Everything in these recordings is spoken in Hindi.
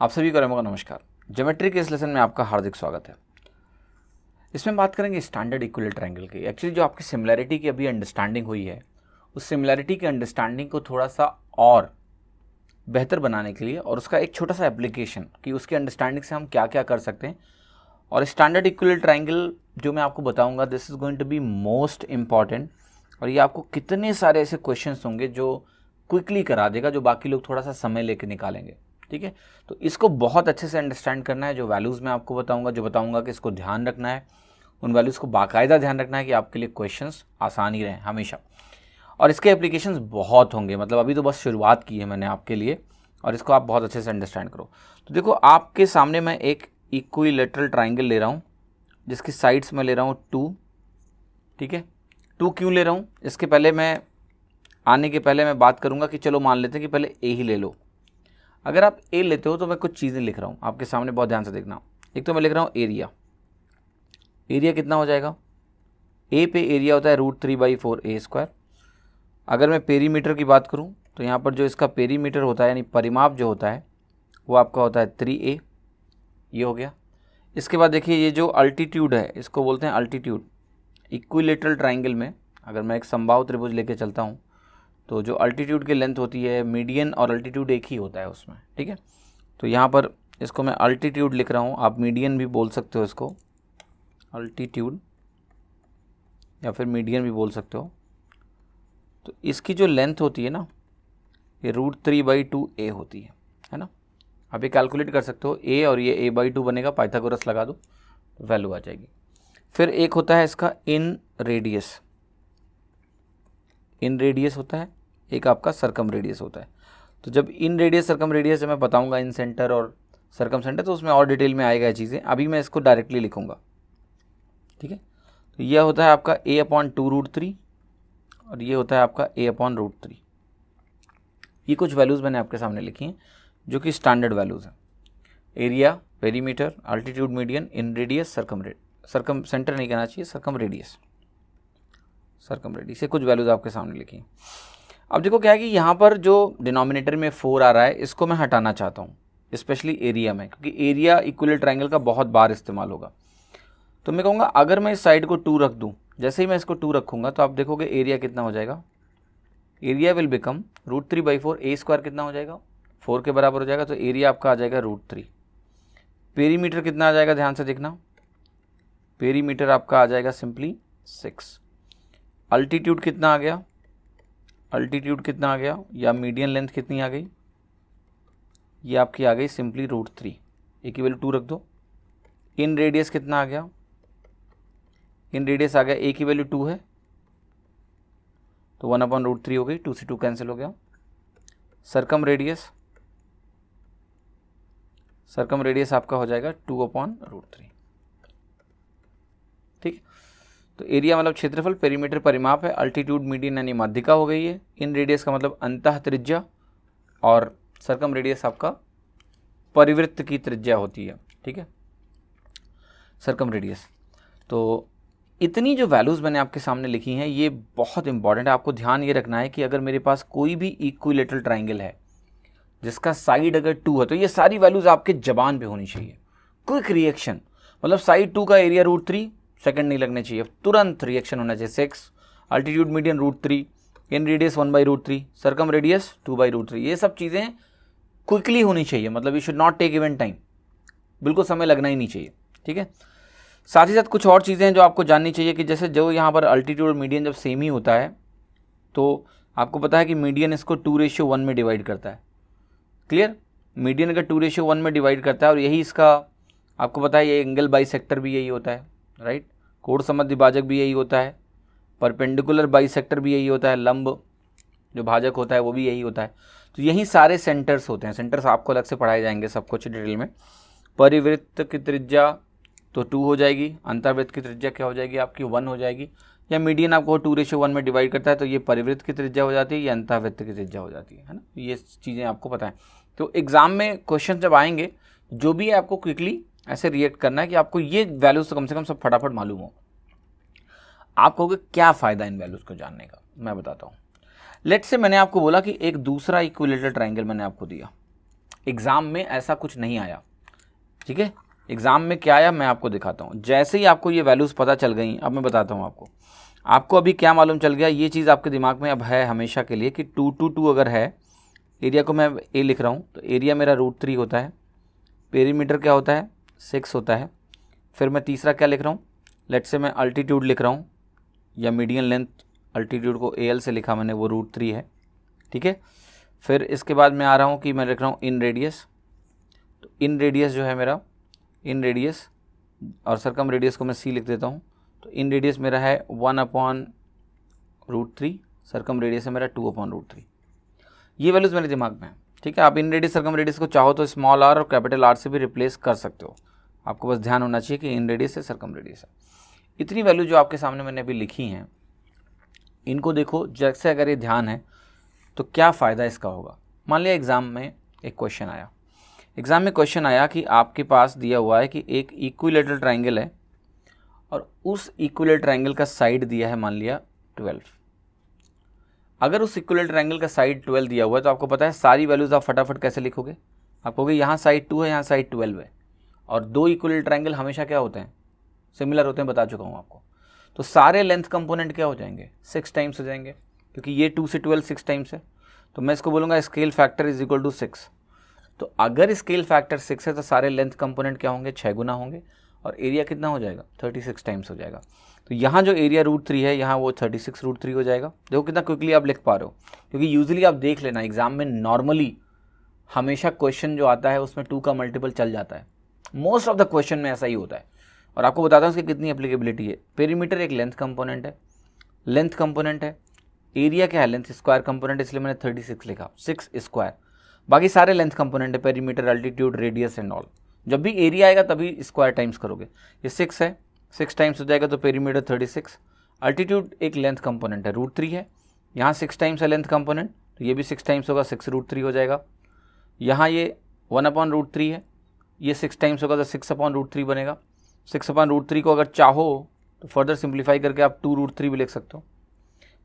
आप सभी को रेमो का नमस्कार। ज्योमेट्री के इस लेसन में आपका हार्दिक स्वागत है। इसमें बात करेंगे स्टैंडर्ड इक्विलेटरल ट्रायंगल की। एक्चुअली जो आपकी सिमिलैरिटी की अभी अंडरस्टैंडिंग हुई है, उस सिमिलैरिटी की अंडरस्टैंडिंग को थोड़ा सा और बेहतर बनाने के लिए और उसका एक छोटा सा एप्लीकेशन कि उसकी अंडरस्टैंडिंग से हम क्या क्या कर सकते हैं, और स्टैंडर्ड इक्विलेटरल ट्रायंगल जो मैं आपको बताऊंगा, this is going to be most important. और ये आपको कितने सारे ऐसे क्वेश्चंस होंगे जो क्विकली करा देगा, जो बाकी लोग थोड़ा सा समय लेके निकालेंगे। ठीक है, तो इसको बहुत अच्छे से अंडरस्टैंड करना है। जो वैल्यूज़ मैं आपको बताऊंगा, जो बताऊंगा कि इसको ध्यान रखना है, उन वैल्यूज़ को बाकायदा ध्यान रखना है कि आपके लिए क्वेश्चंस आसान ही रहें हमेशा। और इसके एप्लीकेशंस बहुत होंगे, मतलब अभी तो बस शुरुआत की है मैंने आपके लिए, और इसको आप बहुत अच्छे से अंडरस्टैंड करो। तो देखो, आपके सामने मैं एक इक्विलेटरल ट्राइंगल ले रहा हूँ जिसकी साइड्स में ले रहा हूँ 2। ठीक है, 2 क्यों ले रहा हूँ, इसके पहले मैं आने के पहले मैं बात करूँगा कि चलो मान लेते हैं कि पहले ए ही ले लो। अगर आप ए लेते हो तो मैं कुछ चीज़ें लिख रहा हूँ आपके सामने, बहुत ध्यान से देखना। एक तो मैं लिख रहा हूँ एरिया। एरिया कितना हो जाएगा, ए पे एरिया होता है √3/4a²। अगर मैं पेरीमीटर की बात करूँ तो यहाँ पर जो इसका पेरीमीटर होता है, यानी परिमाप जो होता है, वो आपका होता है 3a। ये हो गया। इसके बाद देखिए, ये जो अल्टीट्यूड है इसको बोलते हैं अल्टीट्यूड। इक्विलेटरल ट्राइंगल में अगर मैं एक समबाहु त्रिभुज लेके चलता हूँ तो जो अल्टीट्यूड की लेंथ होती है, मीडियन और अल्टीट्यूड एक ही होता है उसमें। ठीक है, तो यहाँ पर इसको मैं अल्टीट्यूड लिख रहा हूँ, आप मीडियन भी बोल सकते हो इसको, अल्टीट्यूड, या फिर मीडियन भी बोल सकते हो। तो इसकी जो लेंथ होती है ना, ये √3/2a होती है ना। आप ये कैलकुलेट कर सकते हो, a और ये a/2 बनेगा, पाइथागोरस लगा दो, वैल्यू आ जाएगी। फिर एक होता है इसका इन रेडियस। इन रेडियस होता है, एक आपका सरकम रेडियस होता है। तो जब इन रेडियस सरकम रेडियस जब मैं बताऊंगा इन सेंटर और सरकम सेंटर, तो उसमें और डिटेल में आएगा ये चीज़ें। अभी मैं इसको डायरेक्टली लिखूंगा। ठीक है, तो यह होता है आपका a/2√3 और ये होता है आपका a/√3। ये कुछ वैल्यूज़ मैंने आपके सामने लिखी हैं जो कि स्टैंडर्ड वैल्यूज़ हैं। Area, perimeter, altitude, median, inradius, circumcentre नहीं कहना चाहिए, सरकम रेडियस ये कुछ वैल्यूज़ आपके सामने लिखी हैं। अब देखो क्या है कि यहाँ पर जो डिनोमिनेटर में 4 आ रहा है, इसको मैं हटाना चाहता हूँ, स्पेशली एरिया में, क्योंकि एरिया इक्विलेटरल ट्रायंगल का बहुत बार इस्तेमाल होगा। तो मैं कहूँगा अगर मैं इस साइड को 2 रख दूँ, जैसे ही मैं इसको 2 रखूँगा तो आप देखोगे एरिया कितना हो जाएगा, एरिया विल बिकम √3/4a² कितना हो जाएगा, 4 के बराबर हो जाएगा। तो एरिया आपका आ जाएगा √3। पेरीमीटर कितना आ जाएगा, ध्यान से देखना, पेरीमीटर आपका आ जाएगा सिंपली 6। अल्टीट्यूड कितना आ गया, अल्टीट्यूड कितना आ गया, या मीडियन लेंथ कितनी आ गई, ये आपकी आ गई सिंपली √3। ए की वैल्यू 2 रख दो। इन रेडियस कितना आ गया, इन रेडियस आ गया, ए की वैल्यू 2 है तो 1/√3 हो गई, 2 से 2 कैंसिल हो गया। सरकम रेडियस आपका हो जाएगा 2/√3। ठीक, तो एरिया मतलब क्षेत्रफल, पेरीमीटर परिमाप है, अल्टीट्यूड मीडियन यानी माध्यिका हो गई है, इन रेडियस का मतलब अंतः त्रिज्या, और सरकम रेडियस आपका परिवृत्त की त्रिज्या होती है। ठीक है, सरकम रेडियस। तो इतनी जो वैल्यूज़ मैंने आपके सामने लिखी हैं, ये बहुत इंपॉर्टेंट है। आपको ध्यान ये रखना है कि अगर मेरे पास कोई भी इक्विलेटरल ट्राइंगल है जिसका साइड अगर 2 है, तो ये सारी वैल्यूज़ आपके जबान पे होनी चाहिए। क्विक रिएक्शन, मतलब साइड 2 का एरिया √3, सेकंड नहीं लगने चाहिए, तुरंत रिएक्शन होना चाहिए। 6, altitude median √3, inradius 1/√3, circumradius 2/√3, ये सब चीज़ें क्विकली होनी चाहिए, मतलब you should not take even time, बिल्कुल समय लगना ही नहीं चाहिए। ठीक है, साथ ही साथ कुछ और चीज़ें हैं जो आपको जाननी चाहिए कि जैसे जो यहाँ पर अल्टीट्यूड और मीडियन जब सेम ही होता है, तो आपको पता है कि मीडियन इसको 2:1 में डिवाइड करता है। क्लियर, मीडियन अगर 2:1 में डिवाइड करता है, और यही इसका आपको पता है, ये एंगल बाइसेक्टर भी यही होता है, राइट। कोण समद्विभाजक भाजक भी यही होता है, परपेंडिकुलर बाइसेक्टर भी यही होता है, लंब जो भाजक होता है वो भी यही होता है। तो यही सारे सेंटर्स होते हैं। सेंटर्स आपको अलग से पढ़ाए जाएंगे सब कुछ डिटेल में। परिवृत्त की त्रिज्या तो 2 हो जाएगी, अंतर्वृत्त की त्रिज्या क्या हो जाएगी आपकी, 1 हो जाएगी। या मीडियन आपको 2:1 में डिवाइड करता है, तो ये परिवृत्त की त्रिज्या हो जाती है, या अंतर्वृत्त की त्रिज्या हो जाती है ना। ये चीज़ें आपको पता है। तो एग्जाम में क्वेश्चन जब आएंगे, जो भी है आपको क्विकली ऐसे रिएक्ट करना है कि आपको ये वैल्यूज तो कम से कम सब फटाफट मालूम हो। आप कहोगे क्या फ़ायदा इन वैल्यूज़ को जानने का, मैं बताता हूँ। लेट्स से मैंने आपको बोला कि एक दूसरा इक्विलेटरल ट्राइंगल मैंने आपको दिया, एग्ज़ाम में ऐसा कुछ नहीं आया, ठीक है। एग्ज़ाम में क्या आया मैं आपको दिखाता हूँ। जैसे ही आपको ये वैल्यूज़ पता चल गई, अब मैं बताता हूँ आपको अभी क्या मालूम चल गया, ये चीज़ आपके दिमाग में अब है हमेशा के लिए कि 2 अगर है, एरिया को मैं ए लिख रहा हूँ, तो एरिया मेरा √3 होता है, पेरीमीटर क्या होता है 6 होता है। फिर मैं तीसरा क्या लिख रहा हूँ, लेट्स से मैं अल्टीट्यूड लिख रहा हूँ, या मीडियन लेंथ, अल्टीट्यूड को AL से लिखा मैंने, वो √3 है, ठीक है। फिर इसके बाद मैं आ रहा हूँ कि मैं लिख रहा हूँ इन रेडियस, तो इन रेडियस जो है मेरा, इन रेडियस और सरकम रेडियस को मैं C लिख देता हूँ, तो इन रेडियस मेरा है 1/√3, सरकम रेडियस है मेरा 2/√3। ये वैल्यूज़ मेरे दिमाग में है, ठीक है। आप इन रेडियस सरकम रेडियस को चाहो तो स्मॉल r और कैपिटल R से भी रिप्लेस कर सकते हो, आपको बस ध्यान होना चाहिए कि इन रेडियस से सरकम रेडियस है। इतनी वैल्यू जो आपके सामने मैंने अभी लिखी हैं, इनको देखो, जैसे अगर ये ध्यान है तो क्या फ़ायदा इसका होगा। मान लिया एग्ज़ाम में एक क्वेश्चन आया, कि आपके पास दिया हुआ है कि एक इक्विलेटरल ट्राइंगल है और उस इक्विलेटरल ट्राइंगल का साइड दिया है मान लिया 12। अगर उस इक्विलेटरल ट्राइंगल का साइड 12 दिया हुआ है तो आपको पता है सारी वैल्यूज़ आप फटाफट कैसे लिखोगे। आप कहोगे यहाँ साइड 2 है, यहाँ साइड 12 है, और दो इक्विलेटरल ट्राइंगल हमेशा क्या होते हैं, सिमिलर होते हैं, बता चुका हूँ आपको। तो सारे लेंथ कंपोनेंट क्या हो जाएंगे, 6 टाइम्स हो जाएंगे, क्योंकि ये 2 से 12 6 टाइम्स है। तो मैं इसको बोलूँगा scale factor is equal to 6। तो अगर स्केल फैक्टर 6 है तो सारे लेंथ कंपोनेंट क्या होंगे, 6 गुना होंगे, और एरिया कितना हो जाएगा, 36 टाइम्स हो जाएगा। तो यहाँ जो एरिया √3 है, यहाँ वो 36 √3 हो जाएगा। देखो कितना क्विकली आप लिख पा रहे हो, क्योंकि यूजुअली आप देख लेना एग्जाम में नॉर्मली हमेशा क्वेश्चन जो आता है उसमें 2 का मल्टीपल चल जाता है, मोस्ट ऑफ द क्वेश्चन में ऐसा ही होता है। और आपको बताता हूँ उसकी कितनी एप्लीकेबिलिटी है। पेरीमीटर एक लेंथ कंपोनेंट है, एरिया क्या है, लेंथ स्क्वायर कंपोनेंट, इसलिए मैंने 36 लिखा, 6 स्क्वायर। बाकी सारे लेंथ कंपोनेंट है, perimeter, altitude, radius and all. जब भी एरिया आएगा तभी स्क्वायर टाइम्स करोगे। ये 6 है, 6 टाइम्स हो जाएगा, तो पेरीमीटर 36। अल्टीट्यूड एक लेंथ कंपोनेंट है, √3 है, यहाँ 6 टाइम्स है लेंथ कंपोनेंट, तो ये भी 6 टाइम्स होगा, 6 √3 हो जाएगा। यहाँ ये 1/√3 है, ये 6 टाइम्स होगा तो 6/√3 बनेगा। 6/√3 को अगर चाहो तो फर्दर सिंप्लीफाई करके आप 2√3 भी लिख सकते हो।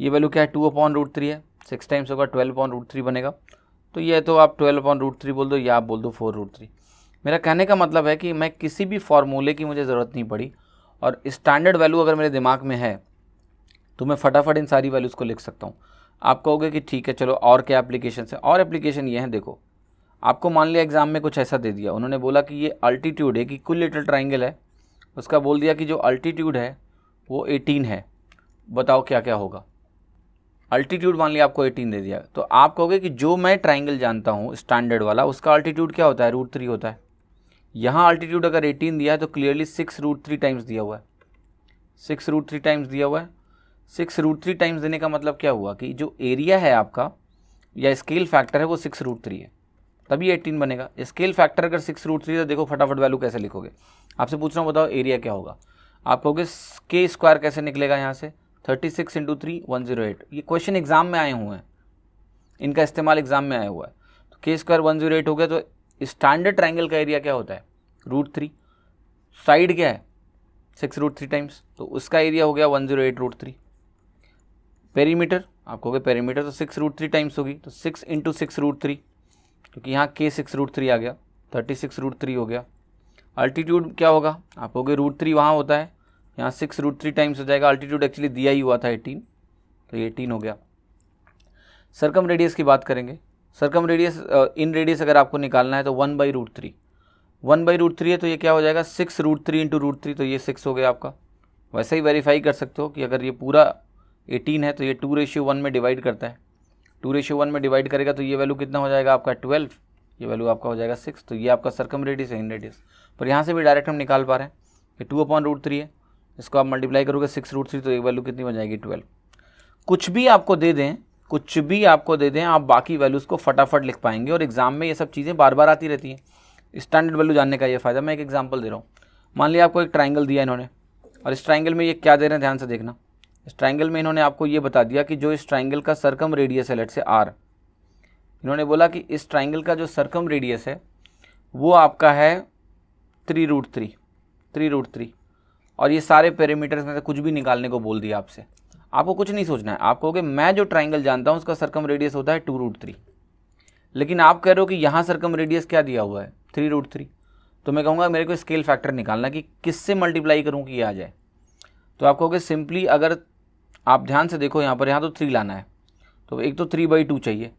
ये वैल्यू क्या है, 2/√3 है, 6 टाइम्स होगा, 12/√3 बनेगा। तो ये तो आप 12/√3 बोल दो, या आप बोल दो 4√3। मेरा कहने का मतलब है कि मैं किसी भी फॉर्मूले की मुझे ज़रूरत नहीं पड़ी, और स्टैंडर्ड वैल्यू अगर मेरे दिमाग में है तो मैं फटाफट इन सारी वैल्यूज़ को लिख सकता हूँ। आप कहोगे कि ठीक है चलो और क्या एप्लीकेशन है, और एप्लीकेशन ये है, देखो आपको मान लिया एग्जाम में कुछ ऐसा दे दिया, उन्होंने बोला कि ये अल्टीट्यूड एक इक्विलेटरल ट्राइंगल है, उसका बोल दिया कि जो अल्टीट्यूड है वो 18 है, बताओ क्या क्या होगा। अल्टीट्यूड मान लिया आपको 18 दे दिया, तो आप कहोगे कि जो मैं ट्राइंगल जानता हूँ स्टैंडर्ड वाला, उसका अल्टीट्यूड क्या होता है, √3 होता है। यहाँ अल्टीट्यूड अगर 18 दिया है तो क्लियरली 6 √3 टाइम्स दिया हुआ है, 6 √3 टाइम्स दिया हुआ है। 6 √3 टाइम्स देने का मतलब क्या हुआ कि जो एरिया है आपका या स्केल फैक्टर है वो 6 √3 है, तभी 18 बनेगा। स्केल फैक्टर अगर 6 √3 तो देखो फटाफट वैल्यू कैसे लिखोगे। आपसे पूछ रहा हूँ बताओ एरिया क्या होगा, आप कहोगे के स्क्वायर कैसे निकलेगा, यहाँ से 36 × 3 108। ये क्वेश्चन एग्जाम में आए हुए हैं, इनका इस्तेमाल एग्जाम में आया हुआ है। तो के स्क्वायर 108 हो गया, तो स्टैंडर्ड ट्राइंगल का एरिया क्या होता है, √3, साइड क्या है 6 √3 टाइम्स, तो उसका एरिया हो गया 108 √3। पेरीमीटर आप कहोगे पेरीमीटर तो 6 √3 टाइम्स होगी, तो 6 × 6 √3, क्योंकि यहाँ के 6 √3 आ गया, 36 √3 हो गया। अल्टीट्यूड क्या होगा, आप कहोगे √3 वहाँ होता है, यहाँ 6 √3 टाइम्स हो जाएगा। अल्टीट्यूड एक्चुअली दिया ही हुआ था 18, तो ये 18 हो गया। सरकम रेडियस की बात करेंगे, सरकम रेडियस इन रेडियस अगर आपको निकालना है तो 1/√3, 1/√3 है, तो ये क्या हो जाएगा 6 √3 × √3, तो ये 6 हो गया आपका। वैसे ही वेरीफाई कर सकते हो कि अगर ये पूरा 18 है तो ये 2:1 में डिवाइड करता है, 2:1 में डिवाइड करेगा तो ये वैल्यू कितना हो जाएगा आपका 12, ये वैल्यू आपका हो जाएगा 6। तो ये आपका सरकम रेडियस है, इन रेडियस। पर यहाँ से भी डायरेक्ट हम निकाल पा रहे हैं कि 2/√3 है, इसको आप मल्टीप्लाई करोगे 6 √3, तो ये वैल्यू कितनी बन जाएगी 12। कुछ भी आपको दे दें, आप बाकी वैल्यूज़ को फटाफट लिख पाएंगे, और एग्जाम में ये सब चीज़ें बार बार आती रहती हैं। स्टैंडर्ड वैल्यू जानने का ये फ़ायदा। मैं एक एग्जांपल दे रहा हूँ, मान लिया आपको एक ट्राइंगल दिया इन्होंने, और इस ट्राइंगल में ये क्या दे रहे हैं ध्यान से देखना। इस ट्राइंगल में इन्होंने आपको ये बता दिया कि जो इस ट्राइंगल का सरकम रेडियस है, लेट से r, इन्होंने बोला कि इस ट्राइंगल का जो सरकम रेडियस है वो आपका है 3 √3, और ये सारे पेरीमीटर्स में से कुछ भी निकालने को बोल दिया आपसे। आपको कुछ नहीं सोचना है, आप कहोगे मैं जो ट्राइंगल जानता हूँ उसका सरकम रेडियस होता है 2 √3, लेकिन आप कह रहे हो कि यहाँ सर्कम रेडियस क्या दिया हुआ है 3√3, तो मैं कहूँगा मेरे को स्केल फैक्टर निकालना कि किससे मल्टीप्लाई करूँ कि ये आ जाए। तो आप कहोगे सिंपली, अगर आप ध्यान से देखो यहाँ तो 3 लाना है, तो एक तो 3/2 चाहिए।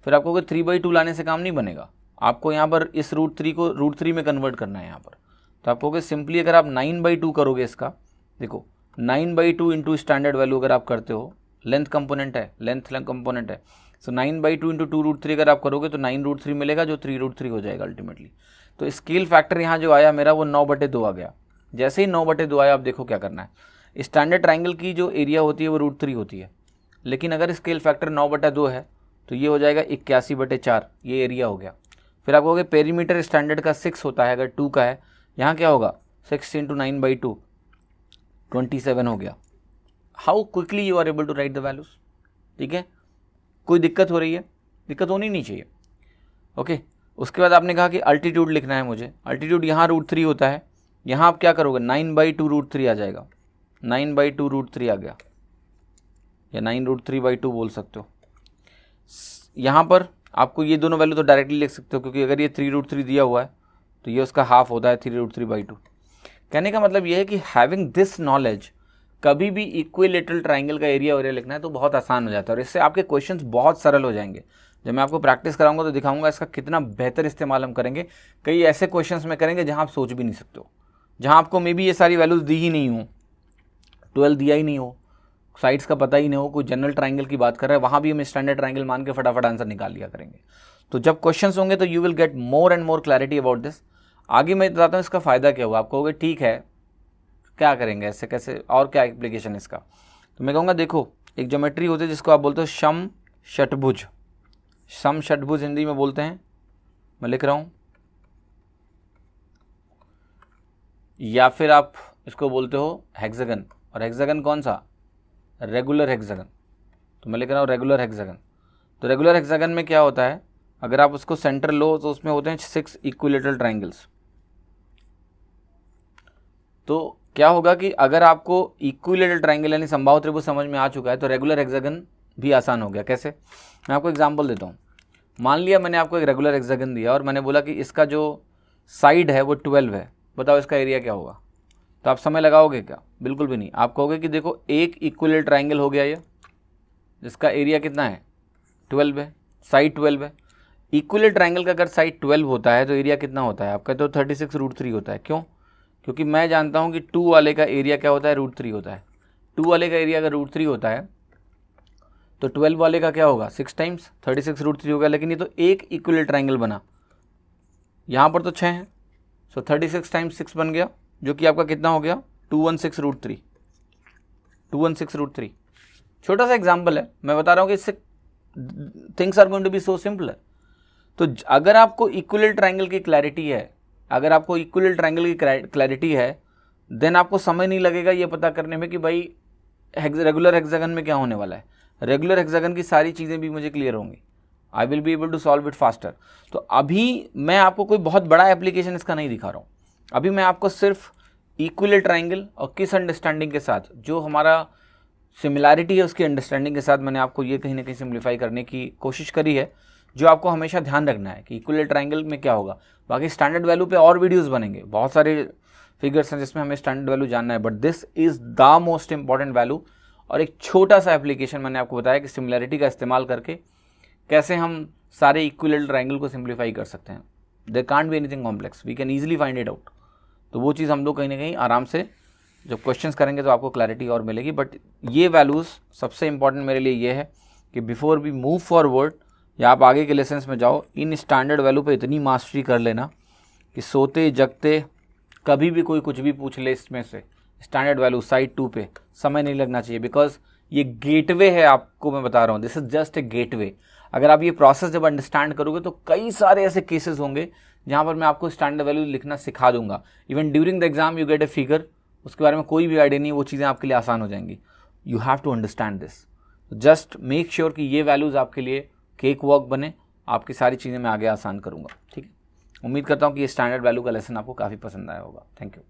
फिर आप कहोगे 3/2 लाने से काम नहीं बनेगा, आपको यहाँ पर इस √3 को √3 में कन्वर्ट करना है यहाँ पर। तो आप कहोगे सिंपली अगर आप 9/2 करोगे इसका, देखो 9/2 इंटू स्टैंडर्ड वैल्यू अगर आप करते हो, लेंथ कंपोनेंट है, लेंथ कंपोनेंट है, सो 9/2 इंटू 2√3 अगर आप करोगे तो 9√3 मिलेगा, जो 3√3 हो जाएगा अल्टीमेटली। तो स्केल फैक्टर यहाँ जो आया मेरा वो 9/2 आ गया। जैसे ही 9/2 आया, आप देखो क्या करना है। स्टैंडर्ड ट्राइंगल की जो एरिया होती है वो √3 होती है, लेकिन अगर स्केल फैक्टर 9/2 है तो ये हो जाएगा 81/4, ये एरिया हो गया। फिर आप कहोगे पेरीमीटर स्टैंडर्ड का 6 होता है, अगर 2 का है, यहाँ क्या होगा 6 इंटू 9/2 27 हो गया। How quickly you are able to write the values. ठीक है, कोई दिक्कत हो रही है? दिक्कत होनी नहीं चाहिए। ओके, उसके बाद आपने कहा कि अल्टीट्यूड लिखना है मुझे। अल्टीट्यूड यहाँ √3 होता है, यहाँ आप क्या करोगे 9/2 √3 आ जाएगा, 9/2 √3 आ गया, या 9√3/2 बोल सकते हो। यहाँ पर आपको ये दोनों वैल्यू तो डायरेक्टली लिख सकते हो, क्योंकि अगर ये 3√3 दिया हुआ है तो ये उसका हाफ होता है 3√3/2। कहने का मतलब ये है कि हैविंग दिस नॉलेज, कभी भी इक्विलेटरल ट्राइंगल का एरिया वरिया लिखना है तो बहुत आसान हो जाता है, और इससे आपके क्वेश्चंस बहुत सरल हो जाएंगे। जब मैं आपको प्रैक्टिस कराऊंगा तो दिखाऊंगा इसका कितना बेहतर इस्तेमाल हम करेंगे। कई ऐसे क्वेश्चंस में करेंगे जहां आप सोच भी नहीं सकते हो, जहां आपको मे बी ये सारी वैल्यूज दी ही नहीं हो, 12 दिया ही नहीं हो, साइड्स का पता ही नहीं हो, कोई जनरल ट्राइंगल की बात कर रहा है, वहाँ भी हम स्टैंडर्ड ट्राइंगल मान के फटाफट आंसर निकाल लिया करेंगे। तो जब क्वेश्चंस होंगे तो you will get more and more clarity about this. आगे मैं बताता हूँ इसका फ़ायदा क्या हुआ। आप कहोगे ठीक है, क्या करेंगे ऐसे कैसे, और क्या एप्लीकेशन इसका। तो मैं कहूँगा देखो, एक ज्योमेट्री होती है जिसको आप बोलते हो सम षटभुज। सम षटभुज हिंदी में बोलते हैं, मैं लिख रहा हूँ, या फिर आप इसको बोलते हो हेक्सागन। और हेक्सागन कौन सा? Regular hexagon. तो मैं लिख रहा हूँ रेगुलर हेक्सागन। तो रेगुलर हेक्सागन में क्या होता है, अगर आप उसको सेंटर लो तो उसमें होते हैं 6 इक्विलेटरल ट्राइंगल्स। तो क्या होगा कि अगर आपको इक्विलेटरल ट्राइंगल यानी समबाहु त्रिभुज समझ में आ चुका है तो रेगुलर हेक्सागन भी आसान हो गया। कैसे? मैं आपको एग्जांपल देता हूँ। मान लिया मैंने आपको एक रेगुलर हेक्सागन दिया और मैंने बोला कि इसका जो साइड है वो 12 है, बताओ इसका एरिया क्या होगा। तो आप समय लगाओगे क्या? बिल्कुल भी नहीं। आप कहोगे कि देखो एक इक्विलेटरल ट्राइंगल हो गया ये, जिसका एरिया कितना है 12 है, साइड 12 है। इक्विलेटरल ट्राइंगल का अगर साइड 12 होता है तो एरिया कितना होता है? आप कहते हो 36√3 होता है। क्यों? क्योंकि मैं जानता हूं कि 2 वाले का एरिया क्या होता है, √3 होता है। 2 वाले का एरिया अगर √3 होता है तो 12 वाले का क्या होगा 6 टाइम्स 36√3 होगा। लेकिन ये तो एक इक्विलेटरल ट्राइंगल बना, यहाँ पर तो 6 है, सो 36 टाइम्स 6 बन गया, जो कि आपका कितना हो गया 216√3। 216√3 छोटा सा एग्जाम्पल है, मैं बता रहा हूँ कि इससे things are going to be so simple. तो अगर आपको इक्विलेटरल ट्राइंगल की क्लैरिटी है, अगर आपको इक्विलेटरल ट्राइंगल की क्लैरिटी है, देन आपको समय नहीं लगेगा ये पता करने में कि भाई रेगुलर हेक्सागन में क्या होने वाला है। रेगुलर हेक्सागन की सारी चीज़ें भी मुझे क्लियर होंगी, I will be able to solve it faster. तो अभी मैं आपको कोई बहुत बड़ा एप्लीकेशन इसका नहीं दिखा रहा हूँ, अभी मैं आपको सिर्फ इक्विलेटरल ट्राइंगल और किस अंडरस्टैंडिंग के साथ, जो हमारा सिमिलैरिटी है उसकी अंडरस्टैंडिंग के साथ मैंने आपको ये कहीं ना कहीं सिंप्लीफाई करने की कोशिश करी है, जो आपको हमेशा ध्यान रखना है कि इक्विलेटरल ट्राइंगल में क्या होगा। बाकी स्टैंडर्ड वैल्यू पे और वीडियोस बनेंगे, बहुत सारे फिगर्स हैं जिसमें हमें स्टैंडर्ड वैल्यू जानना है, but this is the most important value. और एक छोटा सा एप्लीकेशन मैंने आपको बताया कि सिमिलैरिटी का इस्तेमाल करके कैसे हम सारे इक्विलेटरल ट्राइंगल को सिंप्लीफाई कर सकते हैं। There can't be anything complex, we can easily find it out. तो वो चीज़ हम लोग कहीं ना कहीं आराम से जब क्वेश्चंस करेंगे तो आपको क्लैरिटी और मिलेगी। बट ये वैल्यूज़ सबसे इंपॉर्टेंट मेरे लिए ये है कि बिफोर वी मूव फॉरवर्ड या आप आगे के लेसन्स में जाओ, इन स्टैंडर्ड वैल्यू पे इतनी मास्टरी कर लेना कि सोते जगते कभी भी कोई कुछ भी पूछ ले इसमें से स्टैंडर्ड वैल्यू साइड 2 पे समय नहीं लगना चाहिए, बिकॉज ये गेटवे है। आपको मैं बता रहा हूँ, this is just a gateway. अगर आप ये प्रोसेस जब अंडरस्टैंड करोगे तो कई सारे ऐसे केसेस होंगे जहाँ पर मैं आपको स्टैंडर्ड वैल्यू लिखना सिखा दूंगा। Even during the exam you get a figure, उसके बारे में कोई भी आइडिया नहीं, वो चीज़ें आपके लिए आसान हो जाएंगी। You have to understand this, just make sure कि ये वैल्यूज़ आपके लिए केक वॉक बने, आपकी सारी चीज़ें मैं आगे आसान करूँगा। ठीक है, उम्मीद करता हूँ कि ये स्टैंडर्ड वैल्यू का लेसन आपको काफ़ी पसंद आया होगा। Thank you.